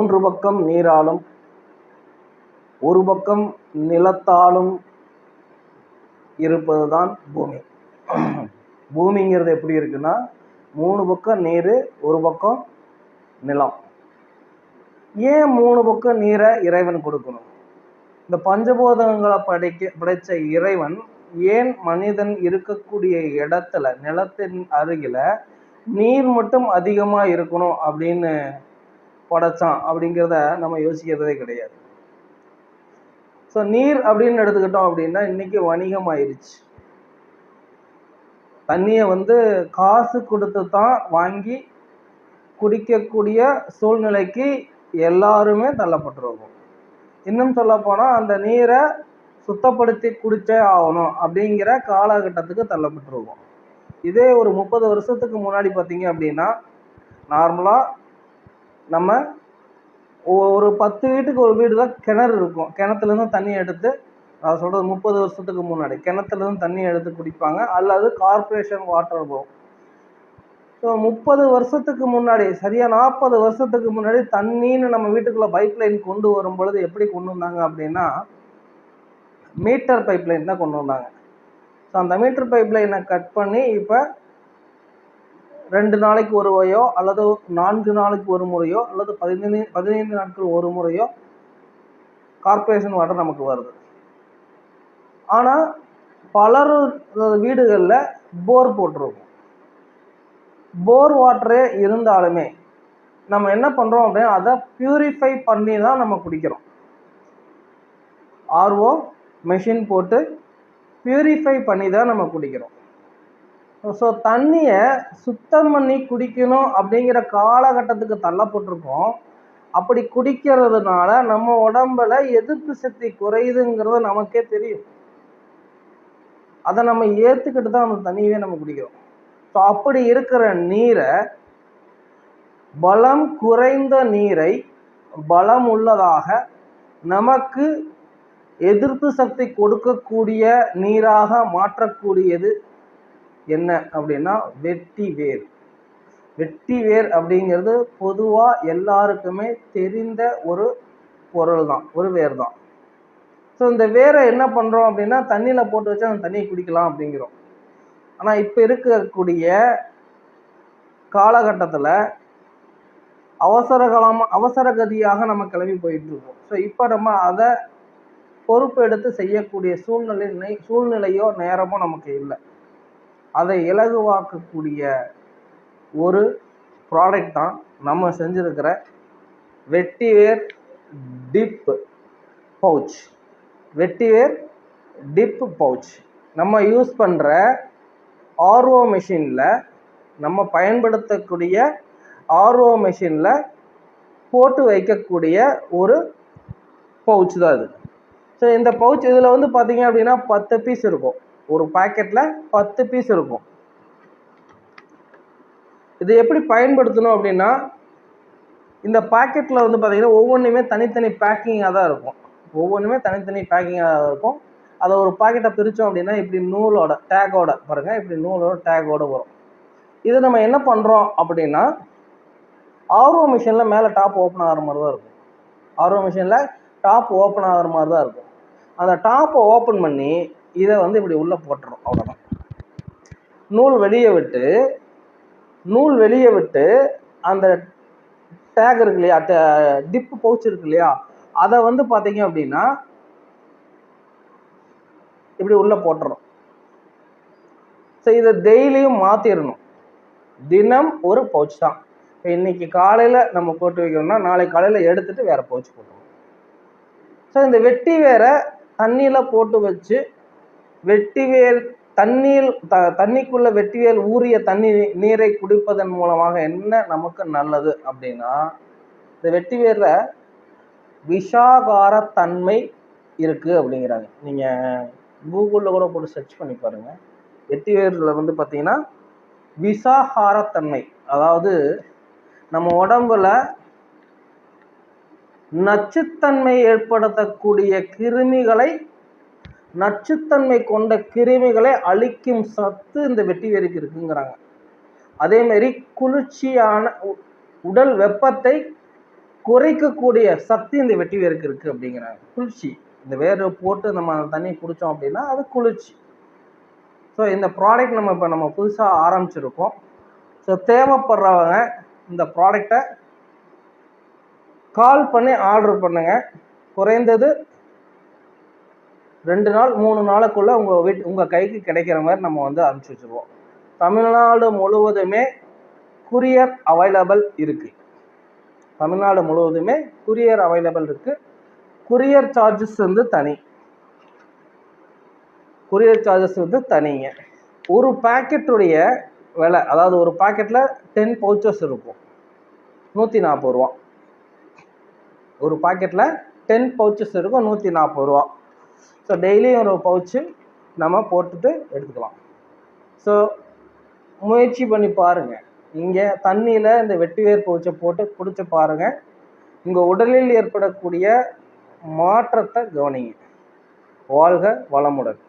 மூன்று பக்கம் நீராலும் ஒரு பக்கம் நிலத்தாலும் இருப்பதுதான் பூமி. பூமிங்கிறது எப்படி இருக்குன்னா, மூணு பக்கம் நீர், ஒரு பக்கம் நிலம். ஏன் மூணு பக்கம் நீரை இறைவன் கொடுக்கணும்? இந்த பஞ்சபூதங்களை படைச்ச இறைவன் ஏன் மனிதன் இருக்கக்கூடிய இடத்துல, நிலத்தின் அருகில நீர் மட்டும் அதிகமா இருக்கணும் அப்படின்னு படைச்சான் அப்படிங்கிறத நம்ம யோசிக்கிறதே கிடையாது. ஸோ நீர் அப்படின்னு எடுத்துக்கிட்டோம் அப்படின்னா இன்னைக்கு வணிகம் ஆயிடுச்சு. தண்ணியை காசு கொடுத்து தான் வாங்கி குடிக்கக்கூடிய சூழ்நிலைக்கு எல்லாருமே தள்ளப்பட்டிருக்கும். இன்னும் சொல்ல போனால் அந்த நீரை சுத்தப்படுத்தி குடிச்சே ஆகணும் அப்படிங்கிற காலகட்டத்துக்கு தள்ளப்பட்டிருக்கும். இதே ஒரு 30 வருஷத்துக்கு முன்னாடி பார்த்தீங்க அப்படின்னா நார்மலாக நம்ம ஒரு 10 வீட்டுக்கு ஒரு வீடு தான் கிணறு இருக்கும். கிணத்துலேருந்து தண்ணி எடுத்து, நான் சொல்கிறது 30 வருஷத்துக்கு முன்னாடி கிணத்துலேருந்து தண்ணி எடுத்து குடிப்பாங்க, அல்லது கார்பரேஷன் வாட்டர் போகும். ஸோ 30 வருஷத்துக்கு முன்னாடி, சரியாக 40 வருஷத்துக்கு முன்னாடி தண்ணின்னு நம்ம வீட்டுக்குள்ளே பைப் லைன் கொண்டு வரும் பொழுது எப்படி கொண்டு வந்தாங்க அப்படின்னா மீட்டர் பைப் லைன் தான் கொண்டு வந்தாங்க. ஸோ அந்த மீட்டர் பைப் லைனை கட் பண்ணி இப்போ 2 நாளைக்கு ஒரு முறையோ அல்லது 4 நாளைக்கு ஒரு முறையோ அல்லது 15 நாட்கள் ஒரு முறையோ கார்பரேஷன் வாட்டர் நமக்கு வருது. ஆனால் பலர் வீடுகளில் போர் போட்டிருக்கும். போர் வாட்டரே இருந்தாலுமே நம்ம என்ன பண்ணுறோம் அப்படின்னா அதை பியூரிஃபை பண்ணி தான் நம்ம குடிக்கிறோம். ஆர்ஓ மெஷின் போட்டு பியூரிஃபை பண்ணி தான் நம்ம குடிக்கிறோம். ஸோ தண்ணியை சுத்தம் பண்ணி குடிக்கணும் அப்படிங்கிற காலகட்டத்துக்கு தள்ளப்பட்டிருக்கோம். அப்படி குடிக்கிறதுனால நம்ம உடம்புல எதிர்ப்பு சக்தி குறையுதுங்கிறது நமக்கே தெரியும். அதை நம்ம ஏற்றுக்கிட்டு தான் அந்த தண்ணியவே நம்ம குடிக்கிறோம். ஸோ அப்படி இருக்கிற நீரை, பலம் குறைந்த நீரை பலம் உள்ளதாக நமக்கு எதிர்ப்பு சக்தி கொடுக்கக்கூடிய நீராக மாற்றக்கூடியது என்ன அப்படின்னா வெட்டி வேர். வெட்டி வேர் அப்படிங்கிறது பொதுவாக எல்லாருக்குமே தெரிந்த ஒரு பொருள் தான், ஒரு வேர் தான். ஸோ இந்த வேரை என்ன பண்ணுறோம் அப்படின்னா தண்ணியில் போட்டு வச்சு அந்த தண்ணியை குடிக்கலாம் அப்படிங்கிறோம். ஆனால் இப்போ இருக்கக்கூடிய காலகட்டத்தில் அவசர கதியாக நம்ம கிளம்பி போயிட்டு இருக்கோம். ஸோ இப்போ நம்ம அதை பொறுப்பெடுத்து செய்யக்கூடிய சூழ்நிலையோ நேரமோ நமக்கு இல்லை. அதை இலகுவாக்கக்கூடிய ஒரு ப்ராடக்ட் தான் நம்ம செஞ்சுருக்கிற வெட்டிவேர் டிப் பவுச். வெட்டிவேர் டிப் பவுச் நம்ம யூஸ் பண்ணுற ஆர்ஓ மெஷினில், நம்ம பயன்படுத்தக்கூடிய ஆர்ஓ மெஷினில் போட்டு வைக்கக்கூடிய ஒரு பவுச் தான் இது. ஸோ இந்த பவுச் இதில் பார்த்தீங்க அப்படின்னா 10 பீஸ் இருக்கும். ஒரு பாக்கெட்டில் 10 பீஸ் இருக்கும். இது எப்படி பயன்படுத்தணும் அப்படின்னா இந்த பாக்கெட்டில் பார்த்தீங்கன்னா ஒவ்வொன்றுமே தனித்தனி பேக்கிங்காக தான் இருக்கும். ஒவ்வொன்றுமே தனித்தனி பேக்கிங்காக இருக்கும். அதை ஒரு பாக்கெட்டை பிரித்தோம் அப்படின்னா இப்படி நூலோட டேக்கோட பாருங்கள், இப்படி நூலோட டேக்கோடு வரும். இதை நம்ம என்ன பண்ணுறோம் அப்படின்னா ஆர்ஓ மிஷினில் மேலே டாப் ஓப்பன் ஆகிற மாதிரி தான் இருக்கும். ஆர்ஓ மிஷினில் டாப் ஓப்பன் ஆகிற மாதிரி தான் இருக்கும். அந்த டாப்பை ஓப்பன் பண்ணி இதை இப்படி உள்ளே போட்டுரும். அவ்வளோதான். நூல் வெளியே விட்டு அந்த டேக் இருக்கு இல்லையா, டிப்பு பவுச் இருக்கு இல்லையா, அதை பார்த்தீங்க அப்படின்னா இப்படி உள்ளே போட்டுரும். ஸோ இதை டெய்லியும் மாற்றிடணும். தினம் ஒரு பவுச் தான். இப்போ இன்றைக்கி காலையில் நம்ம போட்டு வைக்கணும்னா நாளை காலையில் எடுத்துகிட்டு வேறு பவுச் போட்டுருவோம். ஸோ இந்த வெட்டி வேரை தண்ணியில் போட்டு வச்சு வெட்டிவேல் தண்ணிக்குள்ளே வெட்டிவேல் ஊறிய நீரை குடிப்பதன் மூலமாக என்ன நமக்கு நல்லது அப்படின்னா இந்த வெட்டிவேரில் விஷாகார தன்மை இருக்குது அப்படிங்கிறாங்க. நீங்கள் கூகுளில் கூட போட்டு சர்ச் பண்ணி பாருங்கள். வெட்டிவேரில் பார்த்தீங்கன்னா விஷாகாரத்தன்மை, அதாவது நம்ம உடம்புல நச்சுத்தன்மை ஏற்படுத்தக்கூடிய கிருமிகளை, நச்சுத்தன்மை கொண்ட கிருமிகளை அழிக்கும் சத்து இந்த வெட்டிவேருக்கு இருக்குங்கிறாங்க. அதே மாதிரி குளிர்ச்சியான உடல் வெப்பத்தை குறைக்கக்கூடிய சக்தி இந்த வெட்டி வேருக்கு இருக்குது அப்படிங்கிறாங்க. குளிர்ச்சி, இந்த வேரை போட்டு நம்ம தண்ணி குடித்தோம் அப்படின்னா அது குளிர்ச்சி. ஸோ இந்த ப்ராடக்ட் நம்ம புதுசாக ஆரம்பிச்சிருக்கோம். ஸோ தேவைப்படுறவங்க இந்த ப்ராடக்டை கால் பண்ணி ஆர்டர் பண்ணுங்கள். குறைந்தது 2 நாள் 3 நாளுக்குள்ளே உங்கள் கைக்கு கிடைக்கிற மாதிரி நம்ம அனுப்பிச்சி வச்சுருவோம். தமிழ்நாடு முழுவதுமே குரியர் அவைலபிள் இருக்குது. தமிழ்நாடு முழுவதுமே குரியர் அவைலபிள் இருக்குது. குரியர் சார்ஜஸ் தனி. குரியர் சார்ஜஸ் தனிங்க. ஒரு பேக்கெட்டுடைய விலை, அதாவது ஒரு பேக்கெட்டில் 10 பவுச்சஸ் இருக்கும், 140 ரூபா. ஒரு பாக்கெட்டில் 10 பவுச்சஸ் இருக்கும், 140 ரூபா. ஸோ டெய்லியும் ஒரு பவுச்சு நம்ம போட்டுட்டு எடுத்துக்கலாம். ஸோ முயற்சி பண்ணி பாருங்கள். இங்கே தண்ணியில் இந்த வெட்டிவேர் பவுச்சை போட்டு குடிச்சு பாருங்கள். உங்கள் உடலில் ஏற்படக்கூடிய மாற்றத்தை கவனிங்க. வாழ்க வளமுடன்.